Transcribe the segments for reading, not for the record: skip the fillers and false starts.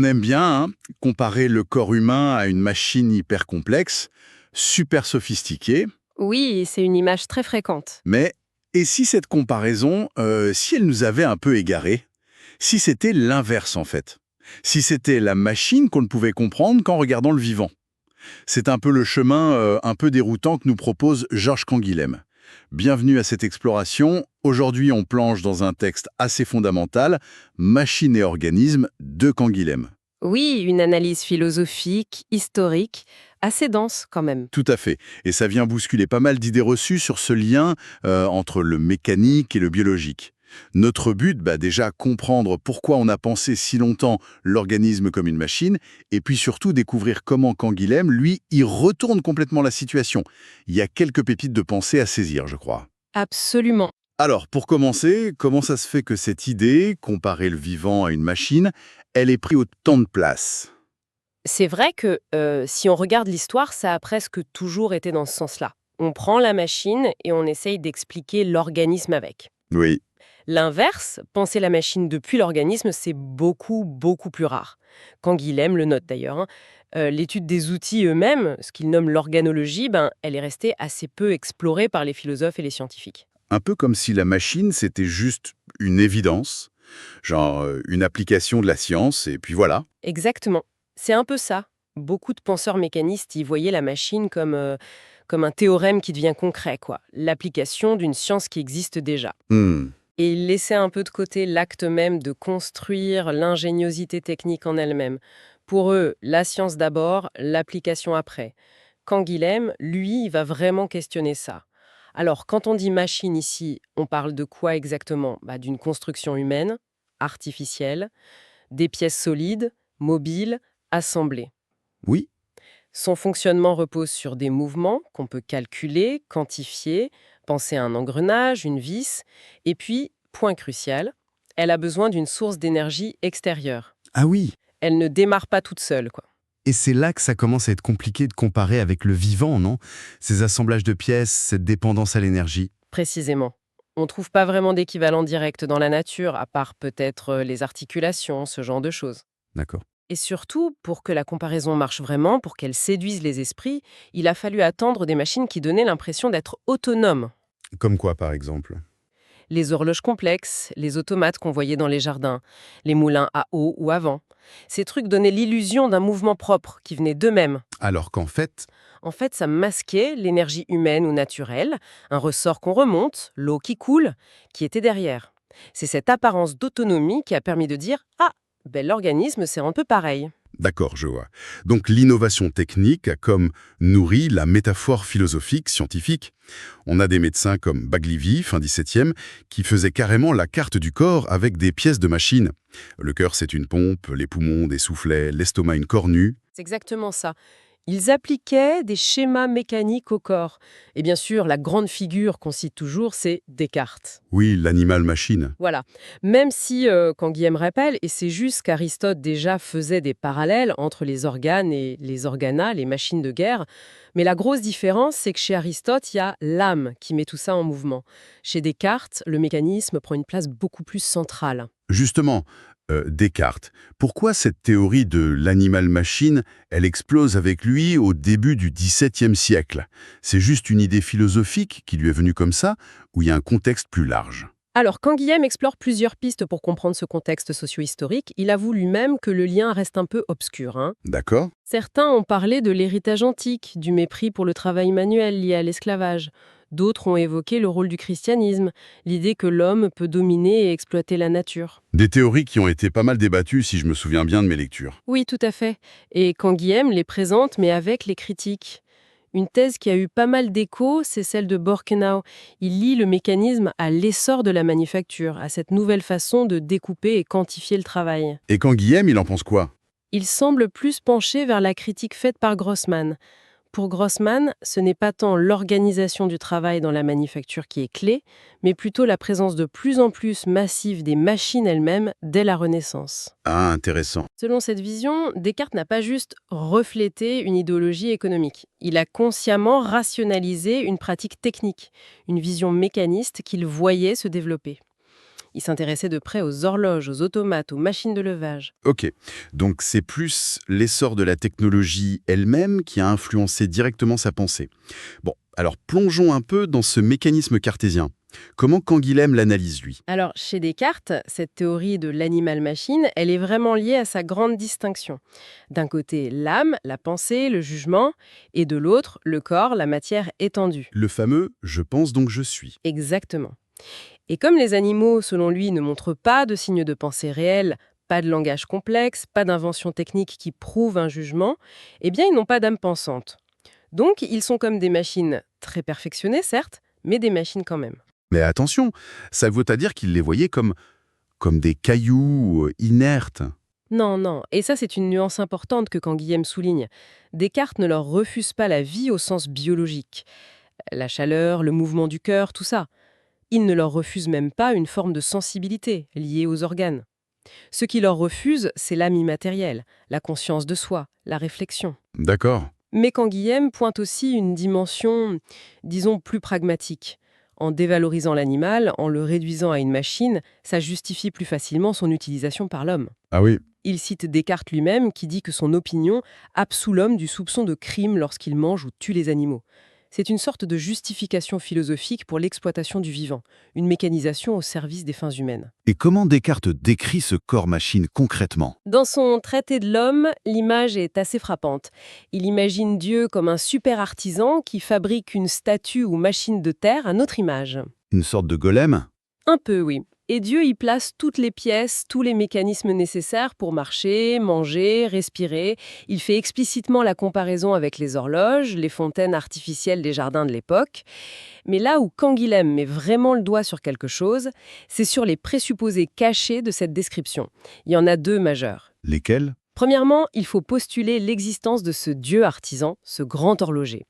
On aime bien comparer le corps humain à une machine hyper complexe, super sophistiquée, Oui, c'est une image très fréquente. mais et si cette comparaison, si elle nous avait un peu égarés? Si c'était l'inverse en fait? Si c'était la machine qu'on ne pouvait comprendre qu'en regardant le vivant? C'est un peu le chemin un peu déroutant que nous propose Georges Canguilhem. Bienvenue à cette exploration. Aujourd'hui, on plonge dans un texte assez fondamental, Machine et organisme de Canguilhem. Oui, une analyse philosophique, historique, assez dense quand même. Tout à fait. Et ça vient bousculer pas mal d'idées reçues sur ce lien entre le mécanique et le biologique. Notre but, déjà, comprendre pourquoi on a pensé si longtemps l'organisme comme une machine, et puis surtout découvrir comment Canguilhem, lui, y retourne complètement la situation. Il y a quelques pépites de pensée à saisir, je crois. Absolument. Alors, pour commencer, comment ça se fait que cette idée, comparer le vivant à une machine, elle ait pris autant de place? C'est vrai que si on regarde l'histoire, ça a presque toujours été dans ce sens-là. On prend la machine et on essaye d'expliquer l'organisme avec. Oui, L'inverse, penser la machine depuis l'organisme, c'est beaucoup, beaucoup plus rare. Canguilhem le note d'ailleurs, hein. L'étude des outils eux-mêmes, ce qu'il nomme l'organologie, elle est restée assez peu explorée par les philosophes et les scientifiques. un peu comme si la machine, c'était juste une évidence, genre une application de la science, et puis voilà. Exactement. C'est un peu ça. Beaucoup de penseurs mécanistes y voyaient la machine comme un théorème qui devient concret, quoi. L'application d'une science qui existe déjà. Hmm. Et ils laissaient un peu de côté l'acte même de construire l'ingéniosité technique en elle-même. Pour eux, la science d'abord, l'application après. Canguilhem, lui, il va vraiment questionner ça. Alors, quand on dit machine ici, on parle de quoi exactement? D'une construction humaine, artificielle, des pièces solides, mobiles, assemblées. Oui, Son fonctionnement repose sur des mouvements qu'on peut calculer, quantifier, penser à un engrenage, une vis, et puis, point crucial, elle a besoin d'une source d'énergie extérieure. Ah oui, Elle ne démarre pas toute seule, quoi. et c'est là que ça commence à être compliqué de comparer avec le vivant, non? Ces assemblages de pièces, cette dépendance à l'énergie. Précisément. On ne trouve pas vraiment d'équivalent direct dans la nature, à part peut-être les articulations, ce genre de choses. D'accord. Et surtout, pour que la comparaison marche vraiment, pour qu'elle séduise les esprits, il a fallu attendre des machines qui donnaient l'impression d'être autonomes. Comme quoi, par exemple? Les horloges complexes, les automates qu'on voyait dans les jardins, les moulins à eau ou à vent. Ces trucs donnaient l'illusion d'un mouvement propre qui venait d'eux-mêmes. Alors qu'en fait, En fait, ça masquait l'énergie humaine ou naturelle, un ressort qu'on remonte, l'eau qui coule, qui était derrière. C'est cette apparence d'autonomie qui a permis de dire « Ah, l'organisme, c'est un peu pareil ». d'accord, je vois. Donc l'innovation technique a comme nourri la métaphore philosophique, scientifique. On a des médecins comme Baglivi, fin 17e, qui faisaient carrément la carte du corps avec des pièces de machine. Le cœur, c'est une pompe, les poumons, des soufflets, l'estomac, une cornue. C'est exactement ça. Ils appliquaient des schémas mécaniques au corps. Et bien sûr, la grande figure qu'on cite toujours, c'est Descartes. Oui, l'animal-machine. Voilà. Même si, quand Guillaume rappelle, et c'est juste qu'Aristote déjà faisait des parallèles entre les organes et les organas, les machines de guerre, mais la grosse différence, c'est que chez Aristote, il y a l'âme qui met tout ça en mouvement. Chez Descartes, le mécanisme prend une place beaucoup plus centrale. Justement, Descartes, pourquoi cette théorie de l'animal-machine, elle explose avec lui au début du XVIIe siècle? C'est juste une idée philosophique qui lui est venue comme ça, ou il y a un contexte plus large? Alors, quand Guillaume explore plusieurs pistes pour comprendre ce contexte socio-historique, il avoue lui-même que le lien reste un peu obscur, hein. D'accord? Certains ont parlé de l'héritage antique, du mépris pour le travail manuel lié à l'esclavage. D'autres ont évoqué le rôle du christianisme, l'idée que l'homme peut dominer et exploiter la nature. Des théories qui ont été pas mal débattues, si je me souviens bien de mes lectures. Oui, tout à fait. Et Canguilhem les présente, mais avec les critiques. Une thèse qui a eu pas mal d'écho, c'est celle de Borkenau. Il lie le mécanisme à l'essor de la manufacture, à cette nouvelle façon de découper et quantifier le travail. Et quand Guillaume, il en pense quoi? Il semble plus pencher vers la critique faite par Grossman. Pour Grossman, ce n'est pas tant l'organisation du travail dans la manufacture qui est clé, mais plutôt la présence de plus en plus massive des machines elles-mêmes dès la Renaissance. Ah, intéressant. Selon cette vision, Descartes n'a pas juste reflété une idéologie économique. Il a consciemment rationalisé une pratique technique, une vision mécaniste qu'il voyait se développer. Il s'intéressait de près aux horloges, aux automates, aux machines de levage. Ok, donc c'est plus l'essor de la technologie elle-même qui a influencé directement sa pensée. Bon, alors plongeons un peu dans ce mécanisme cartésien. Comment Canguilhem l'analyse, lui? Alors, chez Descartes, cette théorie de l'animal-machine, elle est vraiment liée à sa grande distinction. D'un côté, l'âme, la pensée, le jugement, et de l'autre, le corps, la matière étendue. Le fameux « je pense donc je suis ». Exactement. Et comme les animaux, selon lui, ne montrent pas de signes de pensée réels, pas de langage complexe, pas d'invention technique qui prouve un jugement, eh bien, ils n'ont pas d'âme pensante. Donc, ils sont comme des machines très perfectionnées, certes, mais des machines quand même. Mais attention, ça vaut à dire qu'il les voyait comme des cailloux inertes. Non, non, et ça c'est une nuance importante que Canguilhem souligne. Descartes ne leur refuse pas la vie au sens biologique. La chaleur, le mouvement du cœur, tout ça. Il ne leur refuse même pas une forme de sensibilité liée aux organes. Ce qu'il leur refuse, c'est l'âme immatérielle, la conscience de soi, la réflexion. D'accord. Mais Canguilhem pointe aussi une dimension, disons, plus pragmatique. En dévalorisant l'animal, en le réduisant à une machine, ça justifie plus facilement son utilisation par l'homme. Ah oui. Il cite Descartes lui-même qui dit que son opinion absout l'homme du soupçon de crime lorsqu'il mange ou tue les animaux. C'est une sorte de justification philosophique pour l'exploitation du vivant, une mécanisation au service des fins humaines. Et comment Descartes décrit ce corps-machine concrètement? Dans son traité de l'homme, l'image est assez frappante. Il imagine Dieu comme un super artisan qui fabrique une statue ou machine de terre à notre image. Une sorte de golem? Un peu, oui. Et Dieu y place toutes les pièces, tous les mécanismes nécessaires pour marcher, manger, respirer. Il fait explicitement la comparaison avec les horloges, les fontaines artificielles des jardins de l'époque. Mais là où Canguilhem met vraiment le doigt sur quelque chose, c'est sur les présupposés cachés de cette description. Il y en a deux majeurs. Lesquels? Premièrement, il faut postuler l'existence de ce Dieu artisan, ce grand horloger.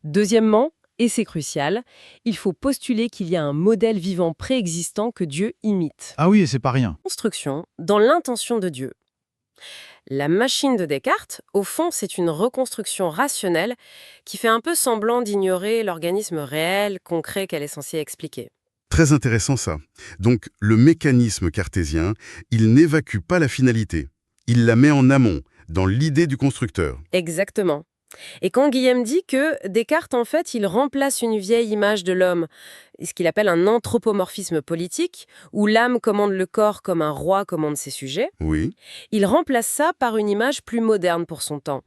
Deuxièmement, et c'est crucial, il faut postuler qu'il y a un modèle vivant préexistant que Dieu imite. Ah oui, et c'est pas rien. Construction dans l'intention de Dieu. La machine de Descartes, au fond, c'est une reconstruction rationnelle qui fait un peu semblant d'ignorer l'organisme réel, concret qu'elle est censée expliquer. Très intéressant ça. Donc le mécanisme cartésien, il n'évacue pas la finalité. Il la met en amont, dans l'idée du constructeur. Exactement. Et quand Guillaume dit que Descartes, en fait, il remplace une vieille image de l'homme, ce qu'il appelle un anthropomorphisme politique, où l'âme commande le corps comme un roi commande ses sujets, Oui. il remplace ça par une image plus moderne pour son temps,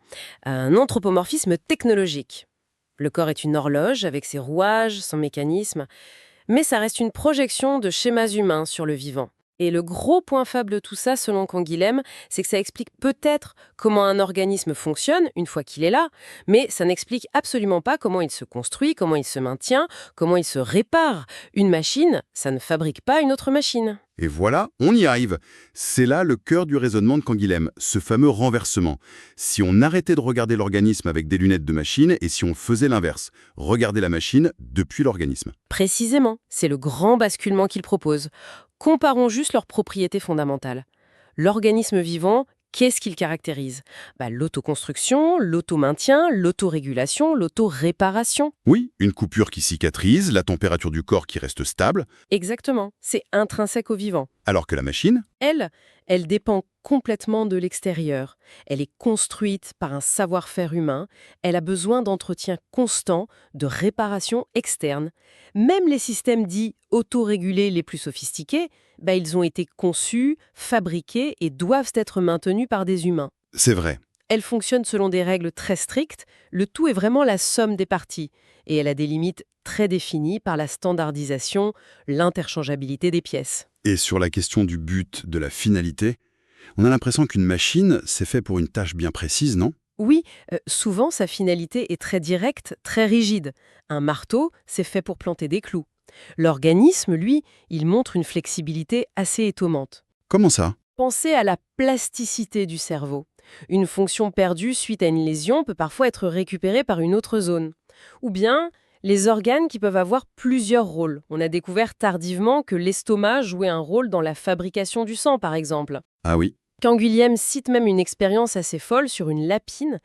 un anthropomorphisme technologique. Le corps est une horloge avec ses rouages, son mécanisme, mais ça reste une projection de schémas humains sur le vivant. Et le gros point faible de tout ça, selon Canguilhem, c'est que ça explique peut-être comment un organisme fonctionne une fois qu'il est là, mais ça n'explique absolument pas comment il se construit, comment il se maintient, comment il se répare. Une machine, ça ne fabrique pas une autre machine. Et voilà, on y arrive. C'est là le cœur du raisonnement de Canguilhem, ce fameux renversement. Si on arrêtait de regarder l'organisme avec des lunettes de machine et si on faisait l'inverse, regarder la machine depuis l'organisme. Précisément, c'est le grand basculement qu'il propose. Comparons juste leurs propriétés fondamentales. L'organisme vivant, qu'est-ce qu'il caractérise? L'autoconstruction, l'automaintien, l'autorégulation, l'autoréparation. Oui, une coupure qui cicatrise, la température du corps qui reste stable, Exactement, c'est intrinsèque au vivant. alors que la machine, Elle dépend complètement de l'extérieur. Elle est construite par un savoir-faire humain. Elle a besoin d'entretien constant, de réparation externe. Même les systèmes dits autorégulés les plus sophistiqués, ils ont été conçus, fabriqués et doivent être maintenus par des humains. c'est vrai. Elle fonctionne selon des règles très strictes. Le tout est vraiment la somme des parties. Et elle a des limites très définies par la standardisation, l'interchangeabilité des pièces. Et sur la question du but, de la finalité, on a l'impression qu'une machine, c'est fait pour une tâche bien précise, non? Oui, souvent sa finalité est très directe, très rigide. Un marteau, c'est fait pour planter des clous. L'organisme, lui, il montre une flexibilité assez étonnante. Comment ça? Pensez à la plasticité du cerveau. Une fonction perdue suite à une lésion peut parfois être récupérée par une autre zone. Ou bien les organes qui peuvent avoir plusieurs rôles. On a découvert tardivement que l'estomac jouait un rôle dans la fabrication du sang, par exemple. Ah oui. Canguilhem cite même une expérience assez folle sur une lapine.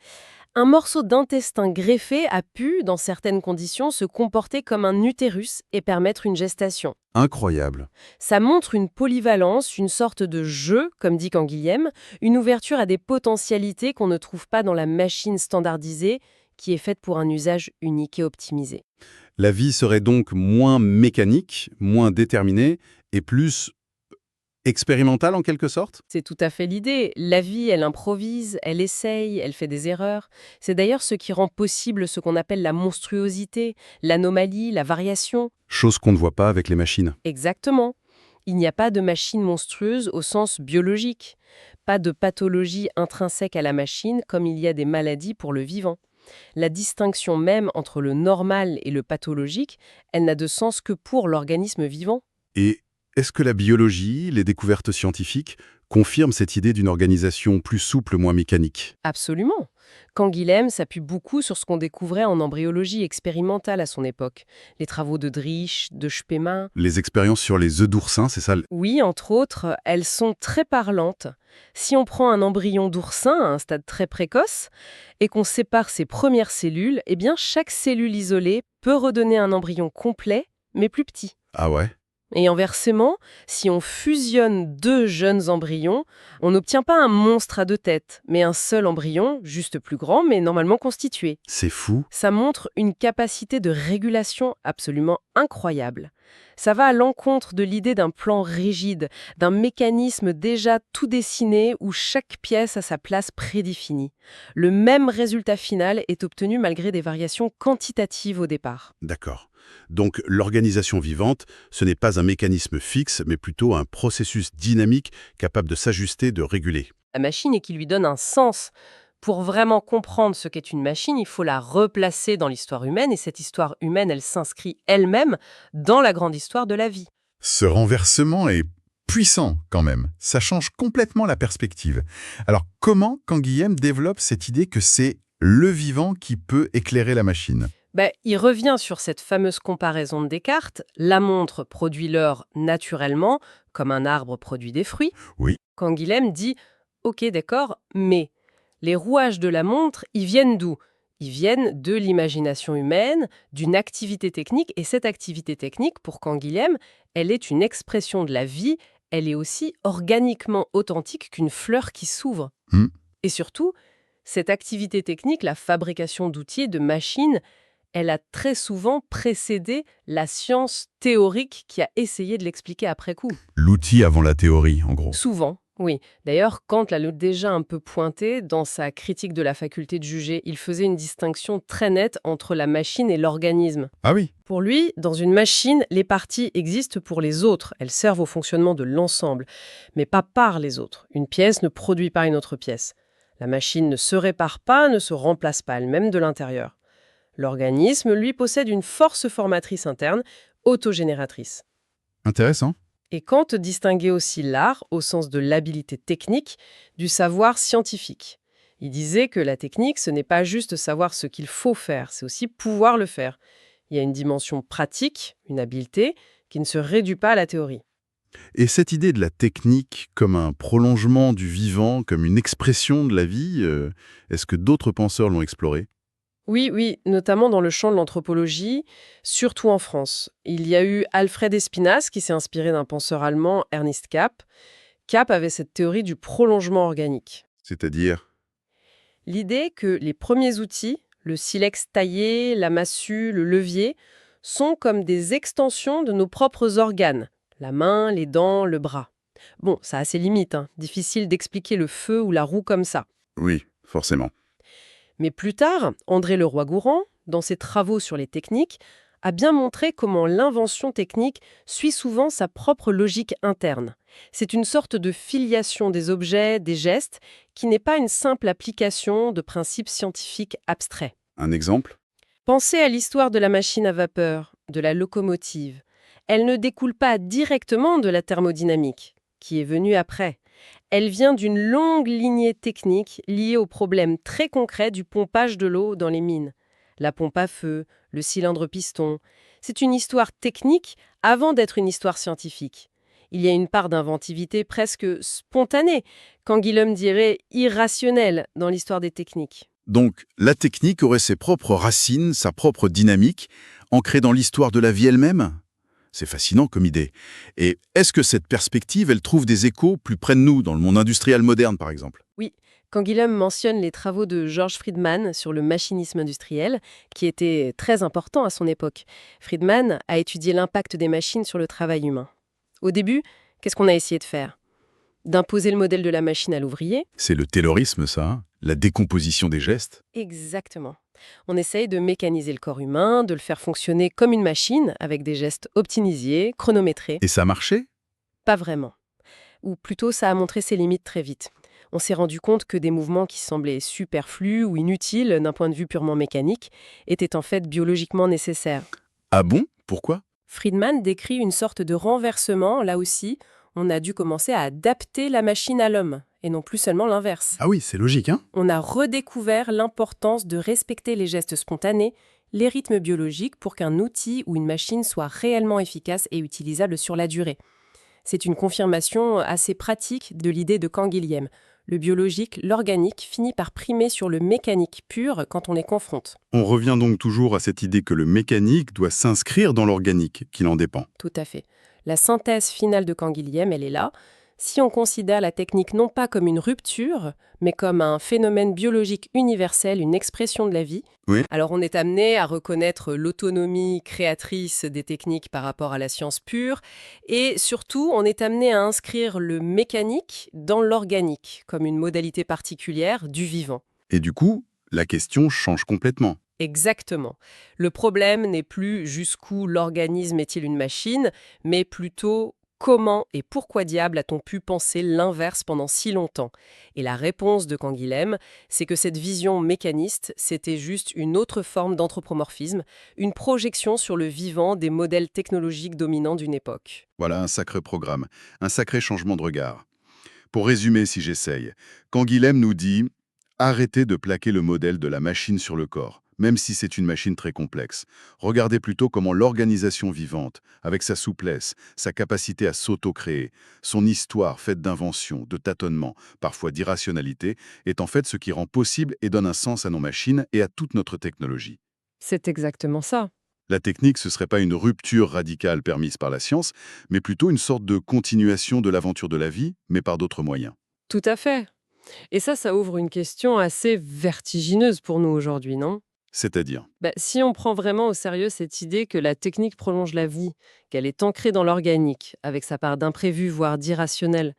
Un morceau d'intestin greffé a pu, dans certaines conditions, se comporter comme un utérus et permettre une gestation. Incroyable. Ça montre une polyvalence, une sorte de jeu, comme dit Canguilhem, une ouverture à des potentialités qu'on ne trouve pas dans la machine standardisée qui est faite pour un usage unique et optimisé. La vie serait donc moins mécanique, moins déterminée et plus expérimentale en quelque sorte? C'est tout à fait l'idée. La vie, elle improvise, elle essaye, elle fait des erreurs. C'est d'ailleurs ce qui rend possible ce qu'on appelle la monstruosité, l'anomalie, la variation. Chose qu'on ne voit pas avec les machines. Exactement. Il n'y a pas de machine monstrueuse au sens biologique. Pas de pathologie intrinsèque à la machine comme il y a des maladies pour le vivant. La distinction même entre le normal et le pathologique, elle n'a de sens que pour l'organisme vivant. Et est-ce que la biologie, les découvertes scientifiques, confirment cette idée d'une organisation plus souple, moins mécanique? Absolument. Canguilhem s'appuie beaucoup sur ce qu'on découvrait en embryologie expérimentale à son époque. Les travaux de Driesch, de Spemann. Les expériences sur les œufs d'oursin, c'est ça? Oui, entre autres, elles sont très parlantes. Si on prend un embryon d'oursin à un stade très précoce et qu'on sépare ses premières cellules, eh bien chaque cellule isolée peut redonner un embryon complet, mais plus petit. Ah ouais? Et inversement, si on fusionne deux jeunes embryons, on n'obtient pas un monstre à deux têtes, mais un seul embryon, juste plus grand, mais normalement constitué. C'est fou. Ça montre une capacité de régulation absolument incroyable. Ça va à l'encontre de l'idée d'un plan rigide, d'un mécanisme déjà tout dessiné où chaque pièce a sa place prédéfinie. Le même résultat final est obtenu malgré des variations quantitatives au départ. D'accord. Donc l'organisation vivante, ce n'est pas un mécanisme fixe, mais plutôt un processus dynamique capable de s'ajuster, de réguler. La machine et qui lui donne un sens. Pour vraiment comprendre ce qu'est une machine, il faut la replacer dans l'histoire humaine, et cette histoire humaine, elle s'inscrit elle-même dans la grande histoire de la vie. Ce renversement est puissant quand même. Ça change complètement la perspective. Alors comment Canguilhem développe cette idée que c'est le vivant qui peut éclairer la machine? Il revient sur cette fameuse comparaison de Descartes. La montre produit l'heure naturellement, comme un arbre produit des fruits. Oui. Canguilhem dit « Ok, d'accord, mais les rouages de la montre, ils viennent d'où ? Ils viennent de l'imagination humaine, d'une activité technique, et cette activité technique, pour Canguilhem, elle est une expression de la vie, elle est aussi organiquement authentique qu'une fleur qui s'ouvre. Hmm. Et surtout, cette activité technique, la fabrication d'outils, de machines, elle a très souvent précédé la science théorique qui a essayé de l'expliquer après coup. L'outil avant la théorie, en gros. Souvent, oui. D'ailleurs, Kant l'a déjà un peu pointé dans sa critique de la faculté de juger. Il faisait une distinction très nette entre la machine et l'organisme. Ah oui. Pour lui, dans une machine, les parties existent pour les autres. Elles servent au fonctionnement de l'ensemble, mais pas par les autres. Une pièce ne produit pas une autre pièce. La machine ne se répare pas, ne se remplace pas elle-même de l'intérieur. L'organisme, lui, possède une force formatrice interne, autogénératrice. Intéressant. Et Kant distinguait aussi l'art, au sens de l'habilité technique, du savoir scientifique. Il disait que la technique, ce n'est pas juste savoir ce qu'il faut faire, c'est aussi pouvoir le faire. Il y a une dimension pratique, une habileté, qui ne se réduit pas à la théorie. Et cette idée de la technique comme un prolongement du vivant, comme une expression de la vie, est-ce que d'autres penseurs l'ont explorée? Oui, notamment dans le champ de l'anthropologie, surtout en France. Il y a eu Alfred Espinasse qui s'est inspiré d'un penseur allemand, Ernst Kapp. Kapp avait cette théorie du prolongement organique. C'est-à-dire? L'idée que les premiers outils, le silex taillé, la massue, le levier, sont comme des extensions de nos propres organes, la main, les dents, le bras. Bon, ça a ses limites, difficile d'expliquer le feu ou la roue comme ça. Oui, forcément. Mais plus tard, André Leroi-Gourhan, dans ses travaux sur les techniques, a bien montré comment l'invention technique suit souvent sa propre logique interne. C'est une sorte de filiation des objets, des gestes, qui n'est pas une simple application de principes scientifiques abstraits. Un exemple? Pensez à l'histoire de la machine à vapeur, de la locomotive. Elle ne découle pas directement de la thermodynamique, qui est venue après. Elle vient d'une longue lignée technique liée au problème très concret du pompage de l'eau dans les mines. La pompe à feu, le cylindre-piston. C'est une histoire technique avant d'être une histoire scientifique. Il y a une part d'inventivité presque spontanée, Canguilhem dirait irrationnelle dans l'histoire des techniques. Donc, la technique aurait ses propres racines, sa propre dynamique, ancrée dans l'histoire de la vie elle-même? C'est fascinant comme idée. Et est-ce que cette perspective, elle trouve des échos plus près de nous, dans le monde industriel moderne, par exemple? Oui, Canguilhem mentionne les travaux de George Friedman sur le machinisme industriel, qui étaient très importants à son époque. Friedman a étudié l'impact des machines sur le travail humain. Au début, qu'est-ce qu'on a essayé de faire? D'imposer le modèle de la machine à l'ouvrier? C'est le taylorisme, ça, hein? La décomposition des gestes. Exactement. On essaye de mécaniser le corps humain, de le faire fonctionner comme une machine, avec des gestes optimisés, chronométrés. Et ça marchait? Pas vraiment. Ou plutôt, ça a montré ses limites très vite. On s'est rendu compte que des mouvements qui semblaient superflus ou inutiles d'un point de vue purement mécanique étaient en fait biologiquement nécessaires. Ah bon? Pourquoi? Friedman décrit une sorte de renversement, là aussi, on a dû commencer à adapter la machine à l'homme, et non plus seulement l'inverse. Ah oui, c'est logique, hein? On a redécouvert l'importance de respecter les gestes spontanés, les rythmes biologiques pour qu'un outil ou une machine soit réellement efficace et utilisable sur la durée. C'est une confirmation assez pratique de l'idée de Canguilhem. Le biologique, l'organique, finit par primer sur le mécanique pur quand on les confronte. On revient donc toujours à cette idée que le mécanique doit s'inscrire dans l'organique, qu'il en dépend. Tout à fait. La synthèse finale de Canguilhem, elle est là. Si on considère la technique non pas comme une rupture, mais comme un phénomène biologique universel, une expression de la vie, Oui. alors on est amené à reconnaître l'autonomie créatrice des techniques par rapport à la science pure, et surtout on est amené à inscrire le mécanique dans l'organique, comme une modalité particulière du vivant. Et du coup, la question change complètement. Exactement. Le problème n'est plus jusqu'où l'organisme est-il une machine, mais plutôt comment et pourquoi diable a-t-on pu penser l'inverse pendant si longtemps? Et la réponse de Canguilhem, c'est que cette vision mécaniste, c'était juste une autre forme d'anthropomorphisme, une projection sur le vivant des modèles technologiques dominants d'une époque. Voilà un sacré programme, un sacré changement de regard. Pour résumer, si j'essaye, Canguilhem nous dit « Arrêtez de plaquer le modèle de la machine sur le corps, même si c'est une machine très complexe. Regardez plutôt comment l'organisation vivante, avec sa souplesse, sa capacité à s'auto-créer, son histoire faite d'inventions, de tâtonnements, parfois d'irrationalité, est en fait ce qui rend possible et donne un sens à nos machines et à toute notre technologie. C'est exactement ça. La technique, ce ne serait pas une rupture radicale permise par la science, mais plutôt une sorte de continuation de l'aventure de la vie, mais par d'autres moyens. Tout à fait. Et ça ouvre une question assez vertigineuse pour nous aujourd'hui, non? C'est-à-dire, Si on prend vraiment au sérieux cette idée que la technique prolonge la vie, qu'elle est ancrée dans l'organique, avec sa part d'imprévu, voire d'irrationnel,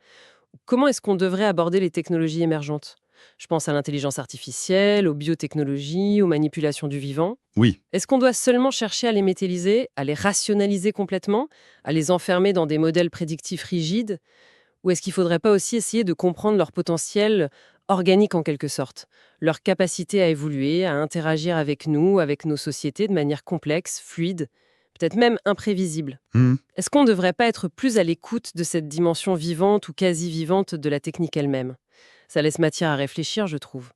comment est-ce qu'on devrait aborder les technologies émergentes? Je pense à l'intelligence artificielle, aux biotechnologies, aux manipulations du vivant. oui, Est-ce qu'on doit seulement chercher à les métalliser, à les rationaliser complètement, à les enfermer dans des modèles prédictifs rigides? Ou est-ce qu'il ne faudrait pas aussi essayer de comprendre leur potentiel organique en quelque sorte, leur capacité à évoluer, à interagir avec nous, avec nos sociétés de manière complexe, fluide, peut-être même imprévisible? Hmm. Est-ce qu'on ne devrait pas être plus à l'écoute de cette dimension vivante ou quasi-vivante de la technique elle-même? Ça laisse matière à réfléchir, je trouve.